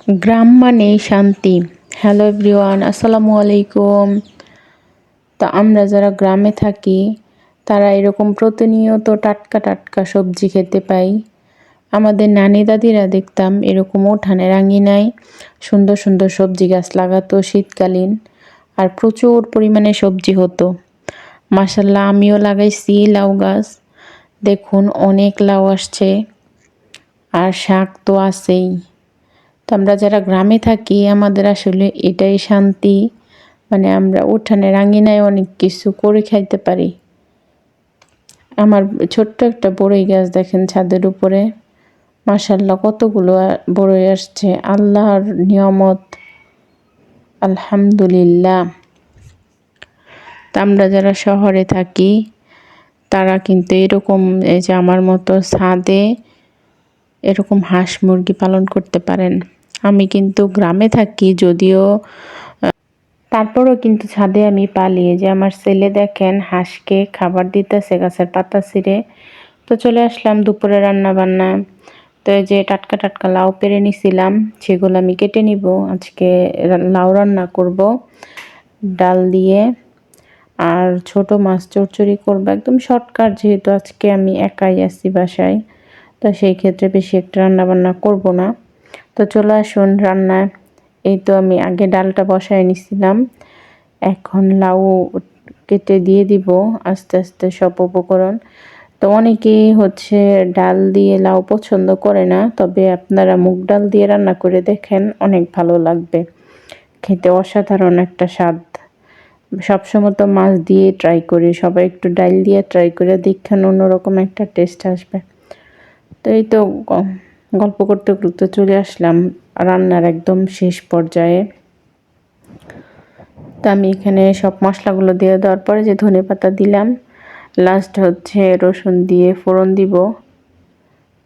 গ্রাম মানেই শান্তি। Hello everyone, আসসালামু আলাইকুম। তো আমরা যারা গ্রামে থাকি তারা এরকম প্রতিনিয়ত টাটকা টাটকা সবজি খেতে পাই। আমাদের নানি দাদিরা দেখতাম এরকম উঠানের আঙিনায় সুন্দর সুন্দর সবজি গাছ লাগাতো শীতকালীন, আর প্রচুর পরিমাণে সবজি হতো। মাশাল্লাহ, আমিও লাগাইছি লাউ গাছ। দেখুন অনেক লাউ আসছে, আর শাক তো আছেই। তো আমরা যারা গ্রামে থাকি আমাদের আসলে এটাই শান্তি, মানে আমরা উঠানের আঙিনায় অনেক কিছু করে খাইতে পারি। আমার ছোট্ট একটা বড়ই গাছ দেখেন ছাদের উপরে, মাশাল্লাহ কতগুলো বড়ই আসছে, আল্লাহর নিয়ামত, আলহামদুলিল্লাহ। তা আমরা যারা শহরে থাকি তারা কিন্তু এরকম, এই যে আমার মতো ছাদে এরকম হাঁস মুরগি পালন করতে পারেন। আমি কিন্তু গ্রামে থাকি যদিও, তারপরও কিন্তু ছাদে আমি পালিয়ে যে আমার ছেলে দেখেন হাঁসকে খাবার দিতেছে গাছের পাতা ছিঁড়ে। তো চলে আসলাম দুপুরে রান্না বান্না। তো এই যে টাটকা টাটকা লাউ পেরে নিছিলাম, সেগুলো আমি কেটে নিব। আজকে লাউ রান্না করব ডাল দিয়ে, আর ছোট মাছ চচ্চড়ি করব, একদম শর্টকাট, যেহেতু আজকে আমি একাই আছি বাসায়। তো সেই ক্ষেত্রে বেশি একটা রান্না বান্না করব না। তো চলে আসুন রান্নায়। এই তো আমি আগে ডালটা বসায় নিছিলাম, এখন লাউ কেটে দিয়ে দিব আস্তে আস্তে সব উপকরণ। তো অনেকেই হচ্ছে ডাল দিয়ে লাউ পছন্দ করে না, তবে আপনারা মুগ ডাল দিয়ে রান্না করে দেখেন, অনেক ভালো লাগবে, খেতে অসাধারণ একটা স্বাদ। সবসময় তো মাছ দিয়ে ট্রাই করি, সবাই একটু ডাল দিয়ে ট্রাই করে দেখেন, অন্যরকম একটা টেস্ট আসবে। তো এই তো গল্প করতে করতে চলে আসলাম রান্নার একদম শেষ পর্যায়ে। তো আমি এখানে সব মশলাগুলো দিয়ে দেওয়ার পরে যে ধনেপাতা দিলাম, লাস্ট হচ্ছে রসুন দিয়ে ফোড়ন দিব।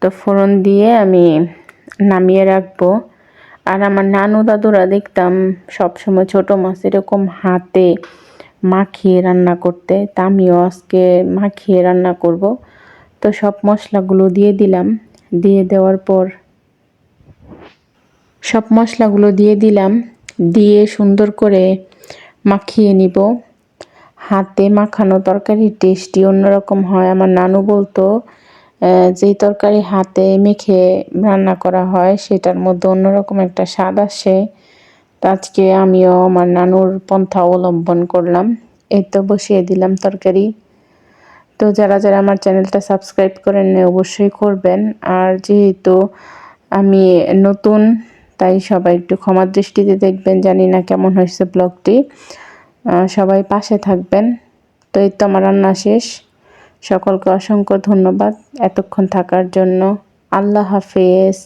তো ফোড়ন দিয়ে আমি নামিয়ে রাখবো। আর আমার নানু দাদুরা দেখতাম সবসময় ছোট মাছ এরকম হাতে মাখিয়ে রান্না করতে, তা আমিও আজকে মাখিয়ে রান্না করব। তো সব মশলাগুলো দিয়ে দিলাম, দিয়ে দেওয়ার পর সব মশলাগুলো দিয়ে দিলাম, দিয়ে সুন্দর করে মাখিয়ে নিব। হাতে মাখানো তরকারির টেস্টই অন্যরকম হয়। আমার নানু বলতো যেই তরকারি হাতে মেখে রান্না করা হয় সেটার মধ্যে অন্যরকম একটা স্বাদ আসে। তো আজকে আমিও আমার নানুর পন্থা অবলম্বন করলাম। এই তো বসিয়ে দিলাম তরকারি। তো যারা যারা আমার চ্যানেলটা সাবস্ক্রাইব করেন নাই অবশ্যই করবেন। আর যেহেতু আমি নতুন, তাই সবাই একটু ক্ষমার দৃষ্টিতে দেখবেন। জানি না কেমন হয়েছে ব্লগটি, সবাই পাশে থাকবেন। তো এই তো আমার রান্না শেষ। সকলকে অসংখ্য ধন্যবাদ এতক্ষণ থাকার জন্য। আল্লাহ হাফেজ।